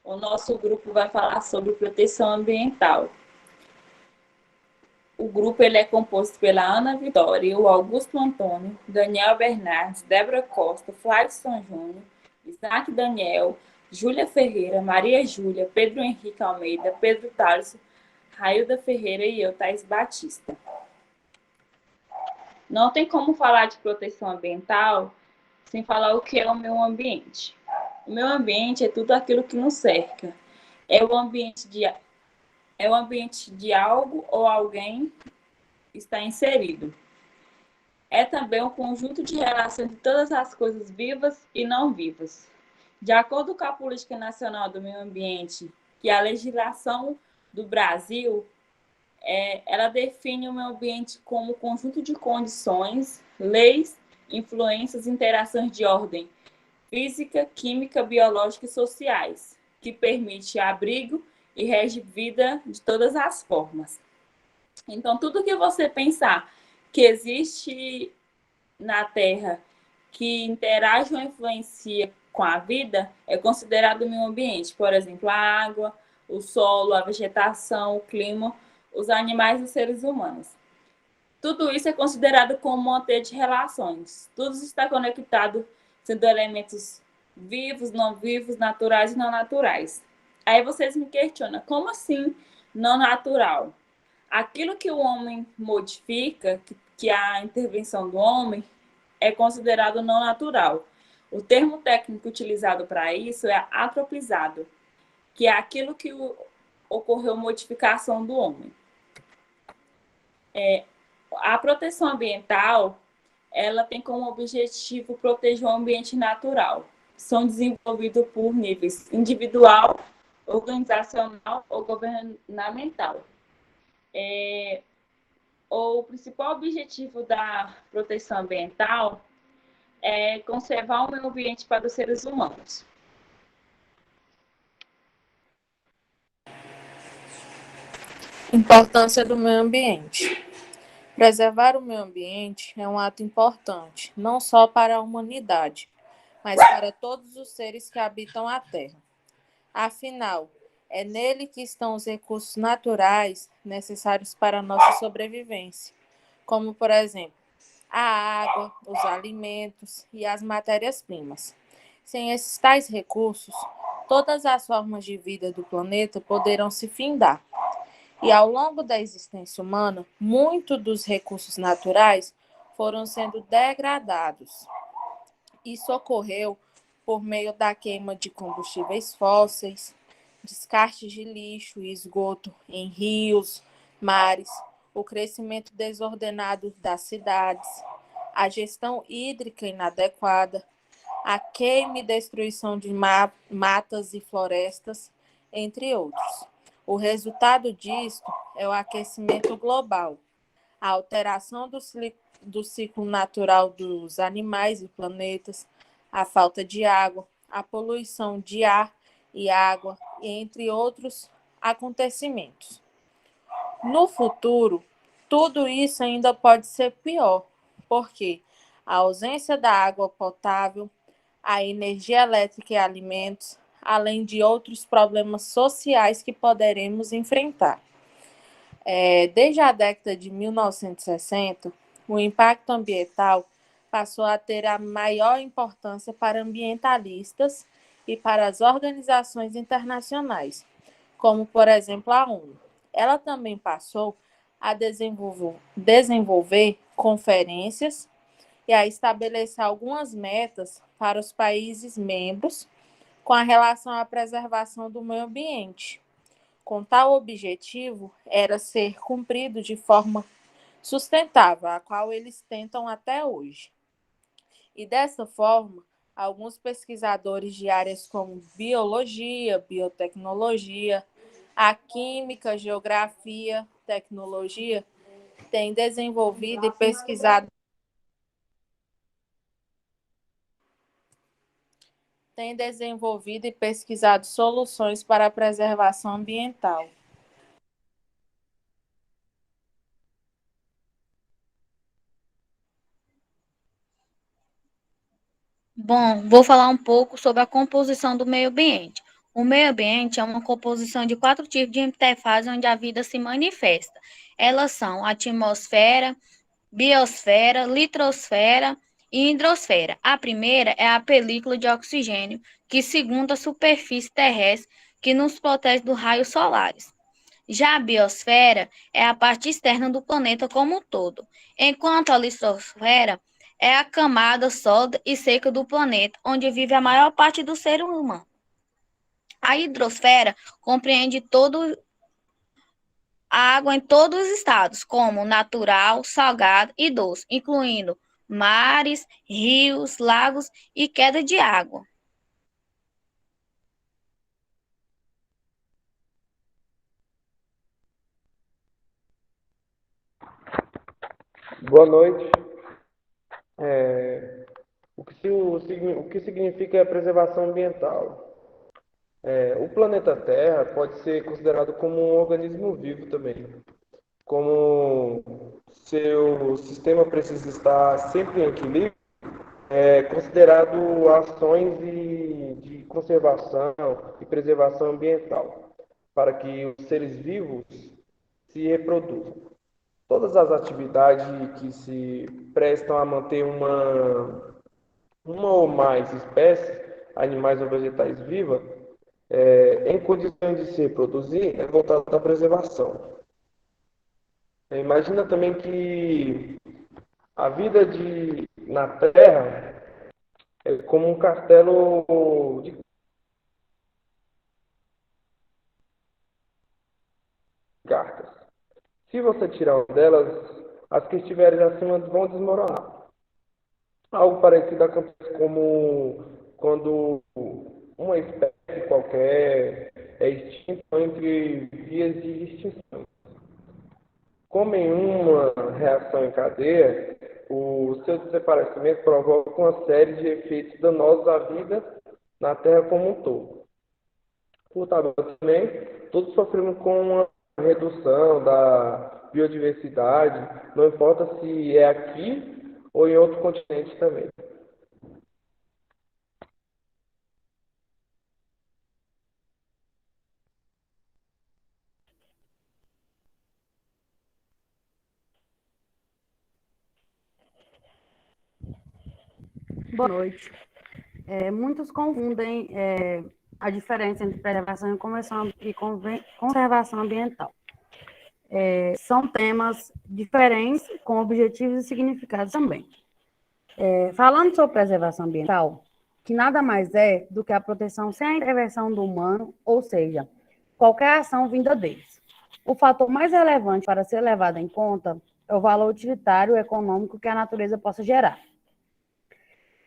O nosso grupo vai falar sobre proteção ambiental. O grupo ele é composto pela Ana Vitória, o Augusto Antônio, Daniel Bernardes, Débora Costa, Flavson Júnior, Isaac Daniel, Júlia Ferreira, Maria Júlia, Pedro Henrique Almeida, Pedro Tarso, Railda Ferreira e eu, Thais Batista. Não tem como falar de proteção ambiental sem falar o que é o meio ambiente. O meio ambiente é tudo aquilo que nos cerca. É o ambiente de algo ou alguém está inserido. É também um conjunto de relações de todas as coisas vivas e não vivas. De acordo com a Política Nacional do Meio Ambiente, que a legislação do Brasil, ela define o meio ambiente como conjunto de condições, leis, influências e interações de ordem física, química, biológica e sociais, que permite abrigo e rege vida de todas as formas. Então, tudo que você pensar que existe na Terra que interage ou influencia com a vida é considerado meio ambiente. Por exemplo, a água, o solo, a vegetação, o clima, os animais e os seres humanos. Tudo isso é considerado como uma teia de relações. Tudo está conectado, sendo elementos vivos, não vivos, naturais e não naturais. Aí vocês me questionam, como assim não natural? Aquilo que o homem modifica, que a intervenção do homem, é considerado não natural. O termo técnico utilizado para isso é antropizado, que é aquilo que ocorreu modificação do homem. A proteção ambiental, ela tem como objetivo proteger o ambiente natural. São desenvolvidos por níveis individual, organizacional ou governamental. O principal objetivo da proteção ambiental é conservar o meio ambiente para os seres humanos. Importância do meio ambiente. Preservar o meio ambiente é um ato importante, não só para a humanidade, mas para todos os seres que habitam a Terra. Afinal, é nele que estão os recursos naturais necessários para a nossa sobrevivência, como, por exemplo, a água, os alimentos e as matérias-primas. Sem esses tais recursos, todas as formas de vida do planeta poderão se findar. E ao longo da existência humana, muitos dos recursos naturais foram sendo degradados. Isso ocorreu por meio da queima de combustíveis fósseis, descartes de lixo e esgoto em rios, mares, o crescimento desordenado das cidades, a gestão hídrica inadequada, a queima e destruição de matas e florestas, entre outros. O resultado disto é o aquecimento global, a alteração do ciclo natural dos animais e planetas, a falta de água, a poluição de ar e água, entre outros acontecimentos. No futuro, tudo isso ainda pode ser pior, porque a ausência da água potável, a energia elétrica e alimentos, além de outros problemas sociais que poderemos enfrentar. Desde a década de 1960, o impacto ambiental passou a ter a maior importância para ambientalistas e para as organizações internacionais, como, por exemplo, a ONU. Ela também passou a desenvolver conferências e a estabelecer algumas metas para os países membros com a relação à preservação do meio ambiente. Com tal objetivo, era ser cumprido de forma sustentável, a qual eles tentam até hoje. E dessa forma, alguns pesquisadores de áreas como biologia, biotecnologia, a química, geografia, tecnologia, têm desenvolvido e pesquisado soluções para a preservação ambiental. Bom, vou falar um pouco sobre a composição do meio ambiente. O meio ambiente é uma composição de 4 tipos de interfaces onde a vida se manifesta. Elas são a atmosfera, biosfera, litrosfera e hidrosfera. A primeira é a película de oxigênio, que segunda a superfície terrestre, que nos protege dos raios solares. Já a biosfera é a parte externa do planeta como um todo, enquanto a litrosfera é a camada sólida e seca do planeta, onde vive a maior parte do ser humano. A hidrosfera compreende toda a água em todos os estados, como natural, salgado e doce, incluindo mares, rios, lagos e queda de água. Boa noite. O que significa preservação ambiental? O planeta Terra pode ser considerado como um organismo vivo também. Como seu sistema precisa estar sempre em equilíbrio, é considerado ações de conservação e preservação ambiental, para que os seres vivos se reproduzam. Todas as atividades que se prestam a manter uma ou mais espécies, animais ou vegetais vivas, em condições de se reproduzir, é voltado à preservação. Imagina também que a vida na Terra é como um castelo de cartas. Se você tirar uma delas, as que estiverem acima vão desmoronar. Algo parecido acontece como quando uma espécie qualquer é extinta entre vias de extinção. Como em uma reação em cadeia, o seu desaparecimento provoca uma série de efeitos danosos à vida na Terra como um todo. Por tabela também, todos sofremos com uma redução da biodiversidade, não importa se é aqui ou em outro continente também. Boa noite. Muitos confundem a diferença entre preservação e conservação ambiental. São temas diferentes, com objetivos e significados também. Falando sobre preservação ambiental, que nada mais é do que a proteção sem a intervenção do humano, ou seja, qualquer ação vinda deles. O fator mais relevante para ser levado em conta é o valor utilitário e econômico que a natureza possa gerar.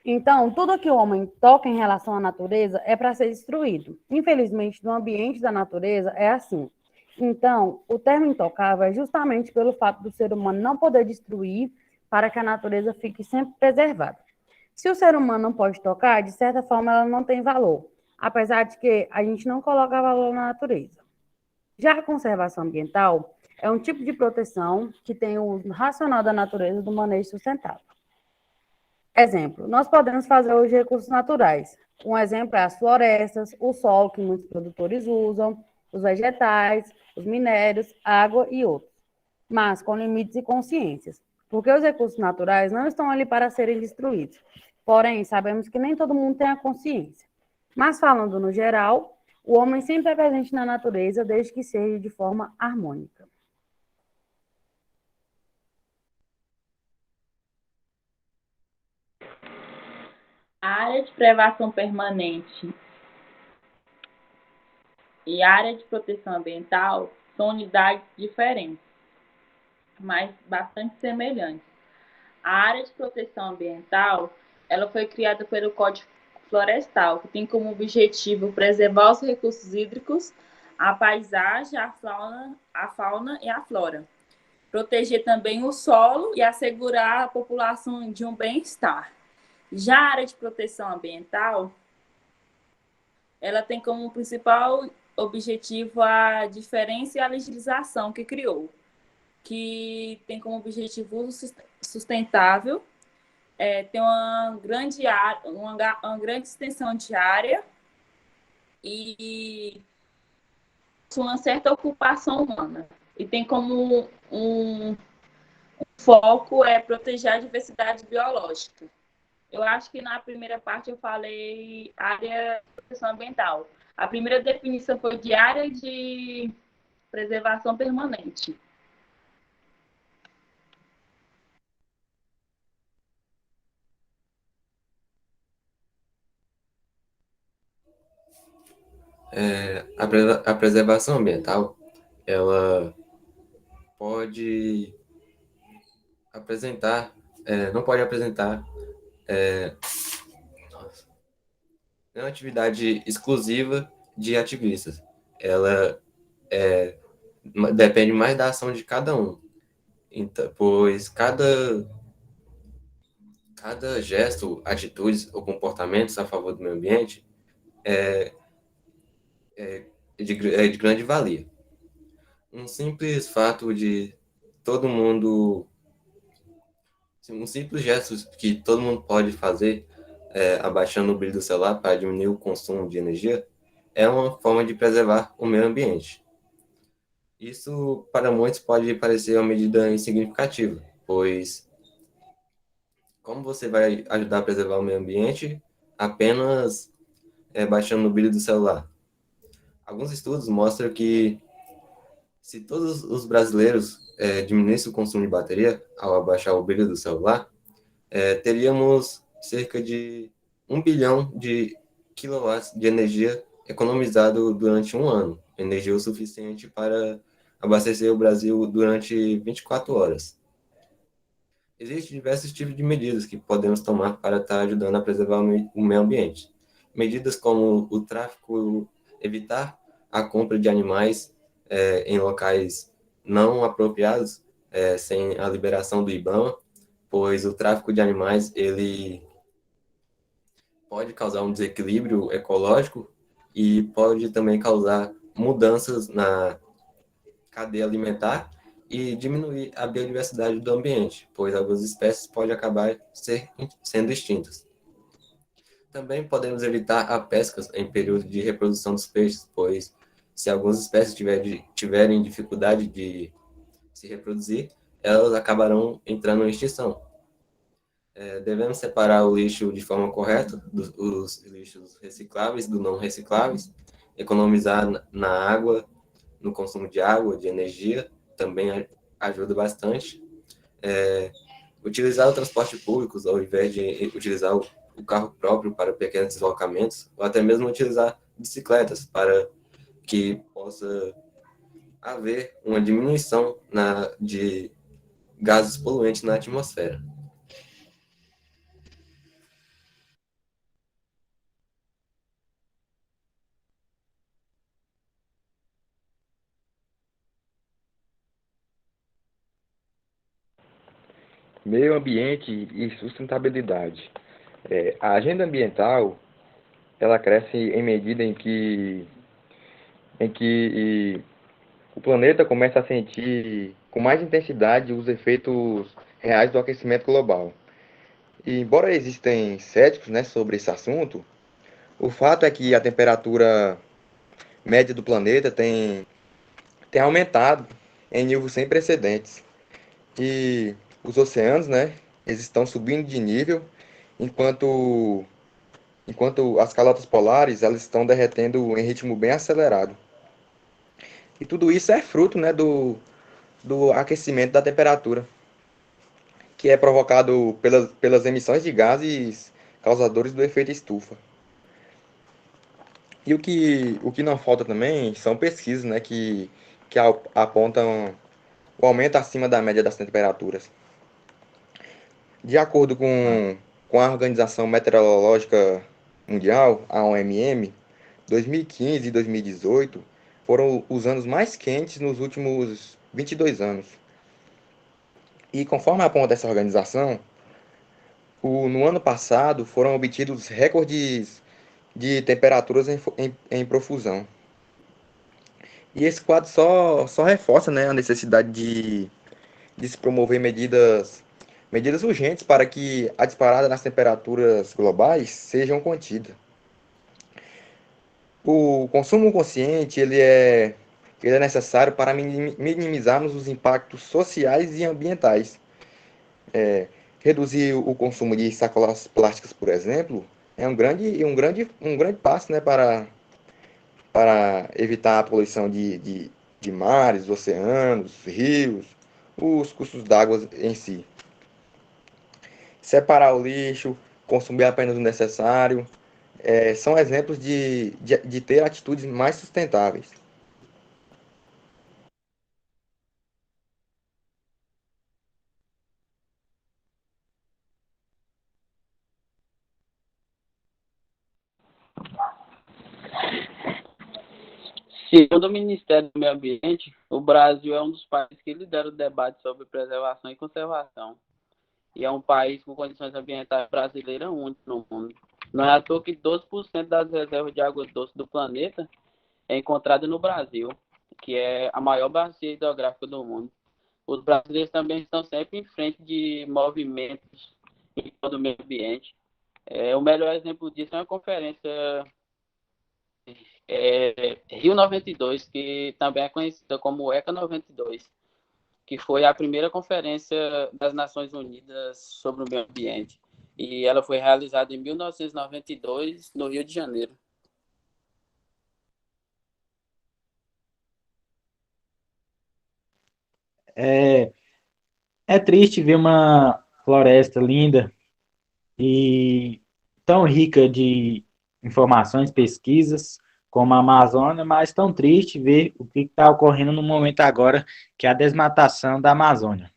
Então, tudo que o homem toca em relação à natureza é para ser destruído. Infelizmente, no ambiente da natureza é assim. Então, o termo intocável é justamente pelo fato do ser humano não poder destruir para que a natureza fique sempre preservada. Se o ser humano não pode tocar, de certa forma ela não tem valor, apesar de que a gente não coloca valor na natureza. Já a conservação ambiental é um tipo de proteção que tem o uso racional da natureza do manejo sustentável. Exemplo, nós podemos fazer os recursos naturais. Um exemplo é as florestas, o solo que muitos produtores usam, os vegetais, os minérios, água e outros, mas com limites e consciências, porque os recursos naturais não estão ali para serem destruídos. Porém, sabemos que nem todo mundo tem a consciência. Mas falando no geral, o homem sempre é presente na natureza, desde que seja de forma harmônica. A área de preservação permanente e a área de proteção ambiental são unidades diferentes, mas bastante semelhantes. A área de proteção ambiental, ela foi criada pelo Código Florestal, que tem como objetivo preservar os recursos hídricos, a paisagem, a fauna e a flora. Proteger também o solo e assegurar a população de um bem-estar. Já a área de proteção ambiental, ela tem como principal objetivo a diferença e a legislação que criou, que tem como objetivo uso sustentável, tem uma grande extensão de área e uma certa ocupação humana. E tem como um foco proteger a diversidade biológica. Eu acho que na primeira parte eu falei área de proteção ambiental. A primeira definição foi de área de preservação permanente. A preservação ambiental, ela pode apresentar, não pode apresentar é uma atividade exclusiva de ativistas. Ela depende mais da ação de cada um. Então, pois cada gesto, atitudes ou comportamentos a favor do meio ambiente é de grande valia. Um simples fato de todo mundo, um simples gesto que todo mundo pode fazer, abaixando o brilho do celular para diminuir o consumo de energia, é uma forma de preservar o meio ambiente. Isso, para muitos, pode parecer uma medida insignificativa, pois como você vai ajudar a preservar o meio ambiente apenas baixando o brilho do celular? Alguns estudos mostram que se todos os brasileiros diminuíssem o consumo de bateria ao abaixar o brilho do celular, teríamos cerca de 1 bilhão de quilowatts de energia economizado durante um ano, energia o suficiente para abastecer o Brasil durante 24 horas. Existem diversos tipos de medidas que podemos tomar para estar ajudando a preservar o meio ambiente. Medidas como o tráfico, evitar a compra de animais em locais não apropriados, sem a liberação do IBAMA, pois o tráfico de animais ele pode causar um desequilíbrio ecológico e pode também causar mudanças na cadeia alimentar e diminuir a biodiversidade do ambiente, pois algumas espécies podem acabar sendo extintas. Também podemos evitar a pesca em período de reprodução dos peixes, pois se algumas espécies tiverem dificuldade de se reproduzir, elas acabarão entrando em extinção. Devemos separar o lixo de forma correta, os lixos recicláveis do não recicláveis, economizar na água, no consumo de água, de energia, também ajuda bastante. Utilizar o transporte público ao invés de utilizar o carro próprio para pequenos deslocamentos, ou até mesmo utilizar bicicletas para que possa haver uma diminuição de gases poluentes na atmosfera. Meio ambiente e sustentabilidade. A agenda ambiental, ela cresce em medida em que o planeta começa a sentir com mais intensidade os efeitos reais do aquecimento global. E embora existem céticos, né, sobre esse assunto, o fato é que a temperatura média do planeta tem aumentado em níveis sem precedentes. E os oceanos, né, eles estão subindo de nível, enquanto as calotas polares elas estão derretendo em ritmo bem acelerado. E tudo isso é fruto, né, do aquecimento da temperatura, que é provocado pelas emissões de gases causadores do efeito estufa. E o que não falta também são pesquisas, né, que apontam o aumento acima da média das temperaturas. De acordo com a Organização Meteorológica Mundial, a OMM, 2015 e 2018 foram os anos mais quentes nos últimos 22 anos. E conforme aponta essa organização, no ano passado foram obtidos recordes de temperaturas em profusão. E esse quadro só reforça, né, a necessidade de se promover medidas urgentes para que a disparada nas temperaturas globais sejam contidas. O consumo consciente, ele é necessário para minimizarmos os impactos sociais e ambientais. Reduzir o consumo de sacolas plásticas, por exemplo, é um grande passo, né, para evitar a poluição de mares, oceanos, rios, os cursos d'água em si. Separar o lixo, consumir apenas o necessário, são exemplos de ter atitudes mais sustentáveis. Segundo o Ministério do Meio Ambiente, o Brasil é um dos países que lidera o debate sobre preservação e conservação. E é um país com condições ambientais brasileiras únicas no mundo. Não é à toa que 12% das reservas de água doce do planeta é encontrada no Brasil, que é a maior bacia hidrográfica do mundo. Os brasileiros também estão sempre em frente de movimentos em todo o meio ambiente. O melhor exemplo disso é uma conferência Rio 92, que também é conhecida como ECA 92, que foi a primeira conferência das Nações Unidas sobre o meio ambiente. E ela foi realizada em 1992, no Rio de Janeiro. É, é triste ver uma floresta linda e tão rica de informações, pesquisas, como a Amazônia, mas tão triste ver o que está ocorrendo no momento agora, que é a desmatação da Amazônia.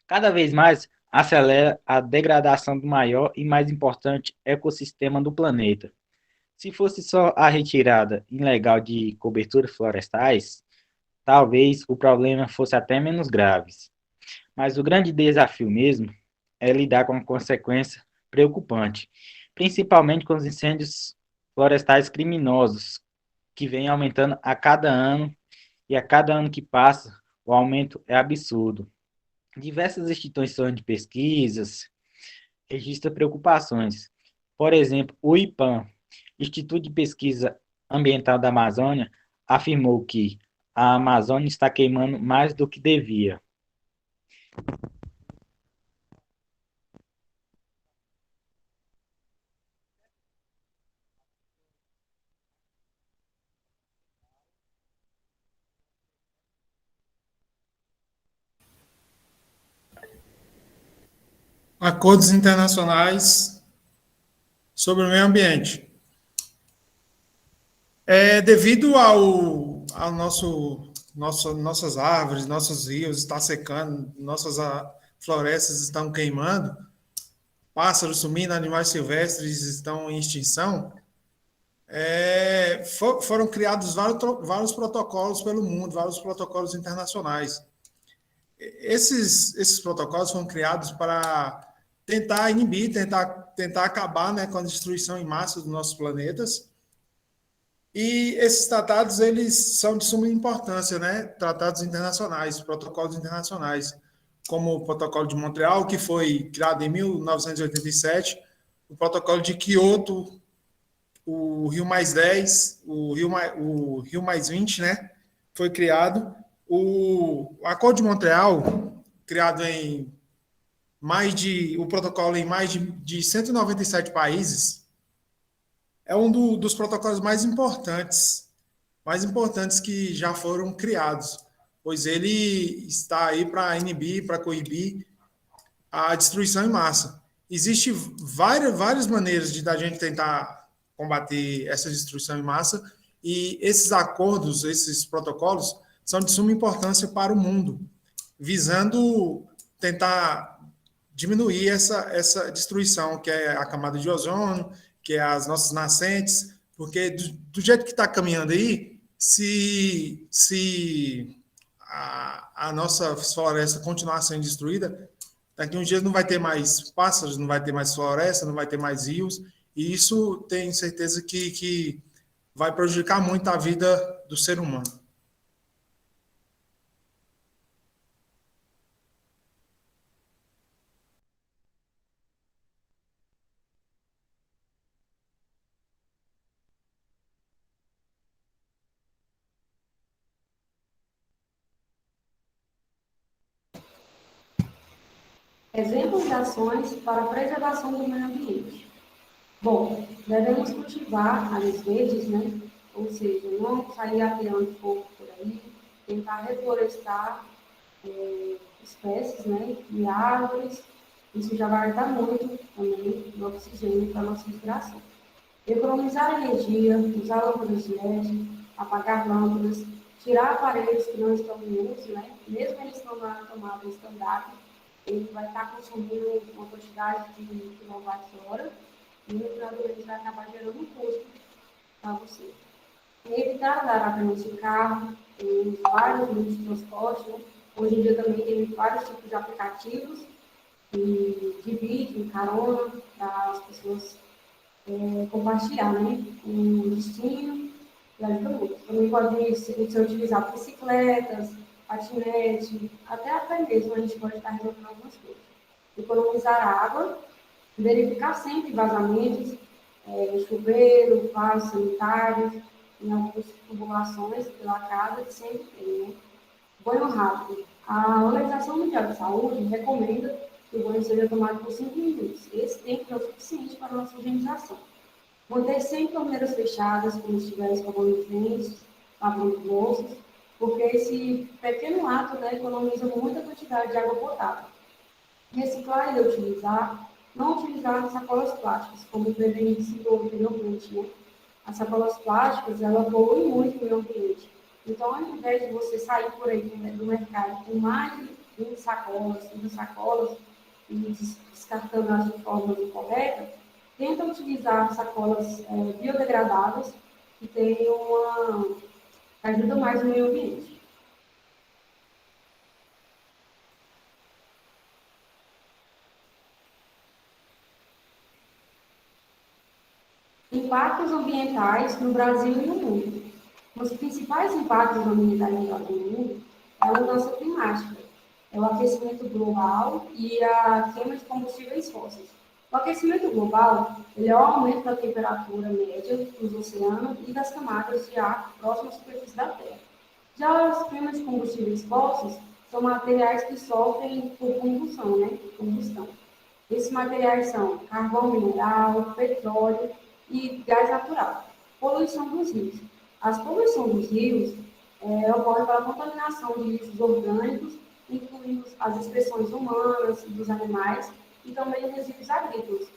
Cada vez mais acelera a degradação do maior e mais importante ecossistema do planeta. Se fosse só a retirada ilegal de coberturas florestais, talvez o problema fosse até menos grave. Mas o grande desafio mesmo é lidar com a consequência preocupante, principalmente com os incêndios florestais criminosos, que vêm aumentando a cada ano, e a cada ano que passa, o aumento é absurdo. Diversas instituições de pesquisas registram preocupações. Por exemplo, o IPAM, Instituto de Pesquisa Ambiental da Amazônia, afirmou que a Amazônia está queimando mais do que devia. Acordos internacionais sobre o meio ambiente. Devido ao nossas árvores, nossos rios estão secando, nossas florestas estão queimando, pássaros sumindo, animais silvestres estão em extinção, foram criados vários protocolos pelo mundo, vários protocolos internacionais. Esses protocolos foram criados para tentar inibir, tentar acabar, né, com a destruição em massa dos nossos planetas. E esses tratados, eles são de suma importância, né? Tratados internacionais, protocolos internacionais, como o Protocolo de Montreal, que foi criado em 1987, o Protocolo de Quioto, o Rio Mais 10, o Rio Mais 20, né? Foi criado. O Acordo de Montreal, criado o protocolo em mais de 197 países, é um dos protocolos mais importantes que já foram criados, pois ele está aí para inibir, para coibir a destruição em massa. Existem várias maneiras da gente tentar combater essa destruição em massa, e esses acordos, esses protocolos, são de suma importância para o mundo, visando tentar diminuir essa destruição, que é a camada de ozônio, que é as nossas nascentes, porque do jeito que está caminhando aí, se a nossa floresta continuar sendo destruída, daqui a uns dias não vai ter mais pássaros, não vai ter mais floresta, não vai ter mais rios, e isso tenho certeza que vai prejudicar muito a vida do ser humano. Exemplos de ações para a preservação do meio ambiente. Bom, devemos cultivar áreas verdes, né? Ou seja, não sair ateando fogo por aí, tentar reflorestar espécies, né? De árvores. Isso já vai ajudar muito também no oxigênio para a nossa respiração. Economizar energia, usar lâmpadas de LED, apagar lâmpadas, tirar aparelhos que não estão em uso, né? Mesmo eles estão na tomada standard, ele vai estar consumindo uma quantidade de quilowatt-hora e no final do mês vai acabar gerando um custo para você. E evitar andar apenas de carro, tem vários meios de transporte, né? Hoje em dia também tem vários tipos de aplicativos que dividem carona para as pessoas compartilhar, né? Um destino e ajuda muito. Também pode ser utilizar bicicletas, patinete, até mesmo a gente pode estar resolvendo algumas coisas. Economizar água, verificar sempre vazamentos, chuveiro, vasos sanitários, em algumas tubulações pela casa que sempre tem, né? Banho rápido. A Organização Mundial de Saúde recomenda que o banho seja tomado por 5 minutos. Esse tempo é o suficiente para a nossa higienização. Manter sempre torneiras fechadas quando estiver escovando os dentes, lavando bolsas, porque esse pequeno ato, né, economiza muita quantidade de água potável. Reciclar e reutilizar, não utilizar sacolas plásticas, como prevenido anteriormente, né? As sacolas plásticas, ela poluem muito o meio ambiente. Então, ao invés de você sair por aí do mercado com mais de 20 sacolas, 30 sacolas, e descartando as de forma incorreta, tenta utilizar sacolas biodegradáveis que tenham ajuda mais no meio ambiente. Impactos ambientais no Brasil e no mundo. Os principais impactos ambientais no mundo é a mudança climática, é o aquecimento global e a queima de combustíveis fósseis. O aquecimento global ele é o aumento da temperatura média dos oceanos e das camadas de ar próximas à superfície da Terra. Já as queimas de combustíveis fósseis são materiais que sofrem por combustão, né? Combustão. Esses materiais são carvão mineral, petróleo e gás natural. Poluição dos rios. As poluições dos rios ocorrem pela contaminação de lixos orgânicos, incluindo as excreções humanas e dos animais, e também resíduos agrícolas.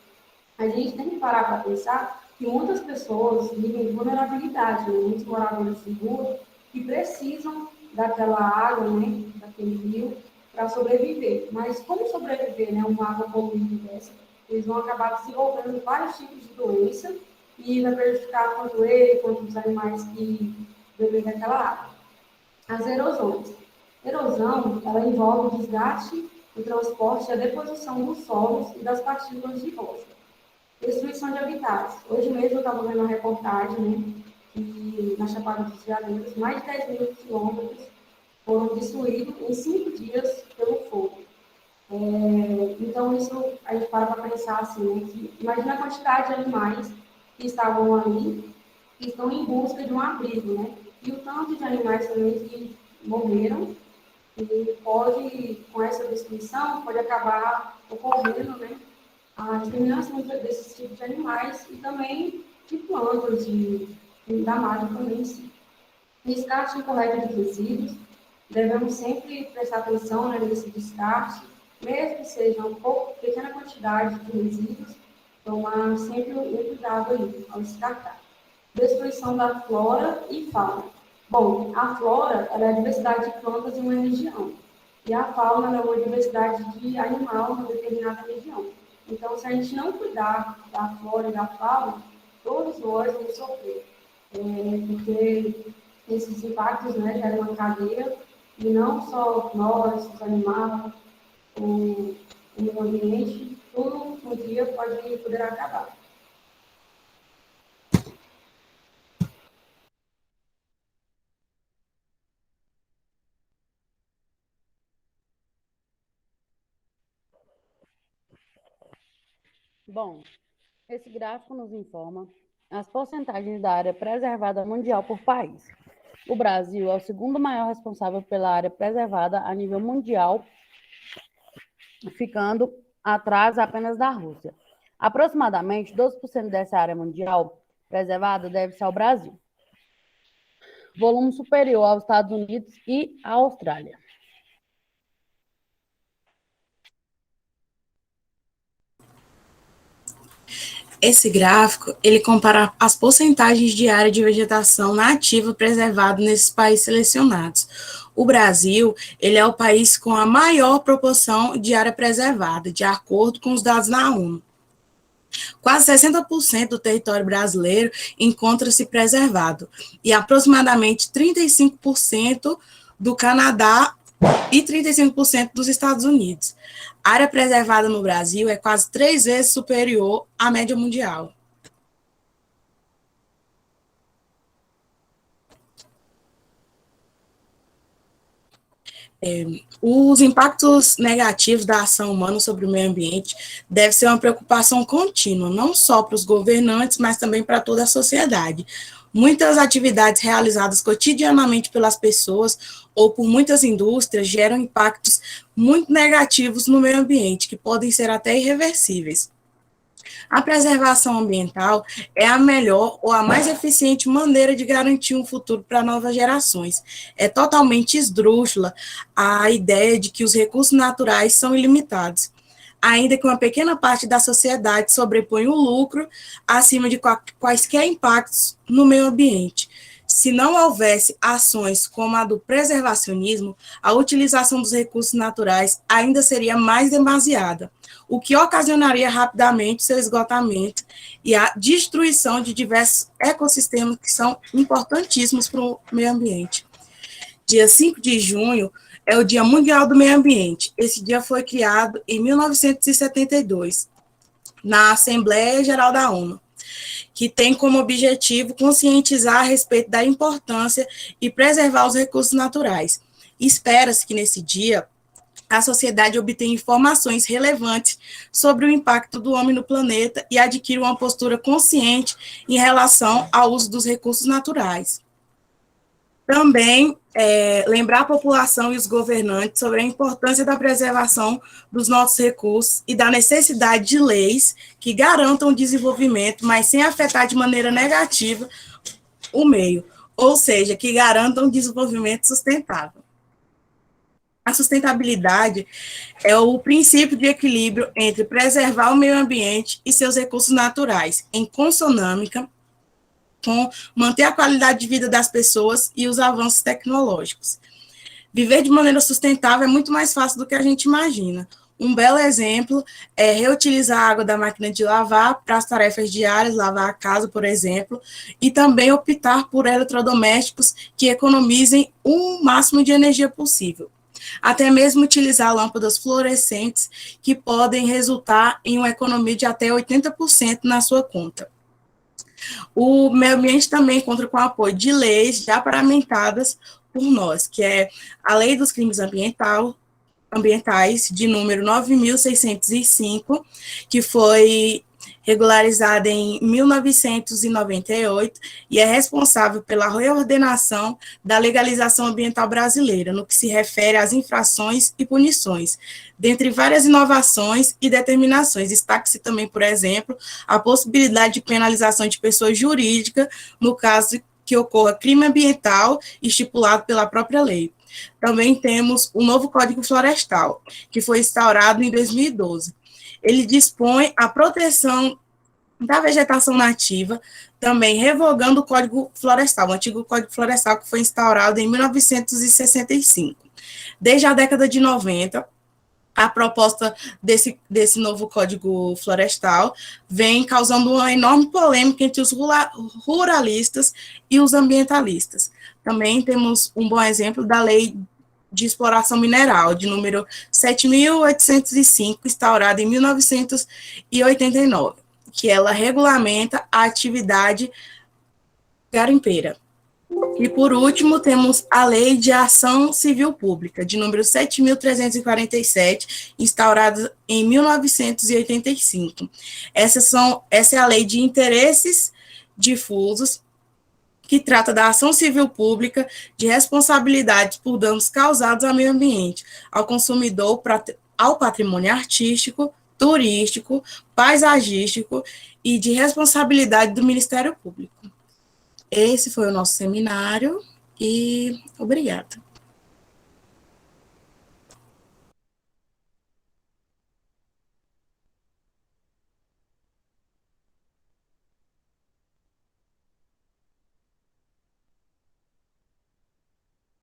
A gente tem que parar para pensar que muitas pessoas vivem em vulnerabilidade, né? Muitos moradores de rua que precisam daquela água, né? Daquele rio, para sobreviver. Mas como sobreviver, né? Uma água poluída dessa? Eles vão acabar desenvolvendo vários tipos de doença e vai prejudicar tanto ele quanto os animais que bebem daquela água. As erosões. Erosão, ela envolve o desgaste, o transporte e a deposição dos solos e das partículas de rocha. Destruição de habitats. Hoje mesmo eu estava vendo uma reportagem, né, que na Chapada dos Veadeiros, mais de 10 mil quilômetros foram destruídos em 5 dias pelo fogo. Então, isso a gente para pensar assim, né, que imagina a quantidade de animais que estavam ali, que estão em busca de um abrigo, né, e o tanto de animais também que morreram, e pode, com essa destruição, pode acabar ocorrendo, né, a discriminação desses tipos de animais e também de plantas, da mata também em si. Descarte incorreto de resíduos, devemos sempre prestar atenção, né, nesse descarte, mesmo que seja pequena quantidade de resíduos, tomar sempre um cuidado aí ao descartar. Destruição da flora e fauna. Bom, a flora ela é a diversidade de plantas em uma região, e a fauna é uma diversidade de animal em uma determinada região. Então, se a gente não cuidar da flora e da fauna, todos nós vamos sofrer, porque esses impactos, né, geram uma cadeia, e não só nós, os animais, o meio ambiente, tudo um dia poderá acabar. Bom, esse gráfico nos informa as porcentagens da área preservada mundial por país. O Brasil é o segundo maior responsável pela área preservada a nível mundial ficando atrás apenas da Rússia. Aproximadamente 12% dessa área mundial preservada deve-se ao Brasil, volume superior aos Estados Unidos e à Austrália. Esse gráfico, ele compara as porcentagens de área de vegetação nativa preservada nesses países selecionados. O Brasil, ele é o país com a maior proporção de área preservada, de acordo com os dados da ONU. Quase 60% do território brasileiro encontra-se preservado, e aproximadamente 35% do Canadá e 35% dos Estados Unidos. A área preservada no Brasil é quase 3 vezes superior à média mundial. Os impactos negativos da ação humana sobre o meio ambiente devem ser uma preocupação contínua, não só para os governantes, mas também para toda a sociedade. Muitas atividades realizadas cotidianamente pelas pessoas ou por muitas indústrias geram impactos muito negativos no meio ambiente, que podem ser até irreversíveis. A preservação ambiental é a melhor ou a mais eficiente maneira de garantir um futuro para novas gerações. É totalmente esdrúxula a ideia de que os recursos naturais são ilimitados, ainda que uma pequena parte da sociedade sobrepõe o lucro acima de quaisquer impactos no meio ambiente. Se não houvesse ações como a do preservacionismo, a utilização dos recursos naturais ainda seria mais demasiada, o que ocasionaria rapidamente seu esgotamento e a destruição de diversos ecossistemas que são importantíssimos para o meio ambiente. Dia 5 de junho é o Dia Mundial do Meio Ambiente. Esse dia foi criado em 1972, na Assembleia Geral da ONU, que tem como objetivo conscientizar a respeito da importância e preservar os recursos naturais. Espera-se que nesse dia a sociedade obtenha informações relevantes sobre o impacto do homem no planeta e adquira uma postura consciente em relação ao uso dos recursos naturais. Também lembrar a população e os governantes sobre a importância da preservação dos nossos recursos e da necessidade de leis que garantam o desenvolvimento, mas sem afetar de maneira negativa o meio, ou seja, que garantam o desenvolvimento sustentável. A sustentabilidade é o princípio de equilíbrio entre preservar o meio ambiente e seus recursos naturais, em consonância com manter a qualidade de vida das pessoas e os avanços tecnológicos. Viver de maneira sustentável é muito mais fácil do que a gente imagina. Um belo exemplo é reutilizar a água da máquina de lavar para as tarefas diárias, lavar a casa, por exemplo, e também optar por eletrodomésticos que economizem o máximo de energia possível. Até mesmo utilizar lâmpadas fluorescentes que podem resultar em uma economia de até 80% na sua conta. O meio ambiente também conta com o apoio de leis já paramentadas por nós, que é a Lei dos Crimes Ambientais, de número 9.605, que foi regularizada em 1998 e é responsável pela reordenação da legalização ambiental brasileira, no que se refere às infrações e punições. Dentre várias inovações e determinações, destaque-se também, por exemplo, a possibilidade de penalização de pessoa jurídica, no caso que ocorra crime ambiental estipulado pela própria lei. Também temos o novo Código Florestal, que foi instaurado em 2012. Ele dispõe a proteção da vegetação nativa, também revogando o Código Florestal, o antigo Código Florestal que foi instaurado em 1965. Desde a década de 90, a proposta desse novo Código Florestal vem causando uma enorme polêmica entre os ruralistas e os ambientalistas. Também temos um bom exemplo da Lei de Exploração Mineral, de número 7.805, instaurada em 1989, que ela regulamenta a atividade garimpeira. E, por último, temos a Lei de Ação Civil Pública, de número 7.347, instaurada em 1985. Essa é a lei de interesses difusos, que trata da ação civil pública de responsabilidades por danos causados ao meio ambiente, ao consumidor, ao patrimônio artístico, turístico, paisagístico e de responsabilidade do Ministério Público. Esse foi o nosso seminário e obrigada.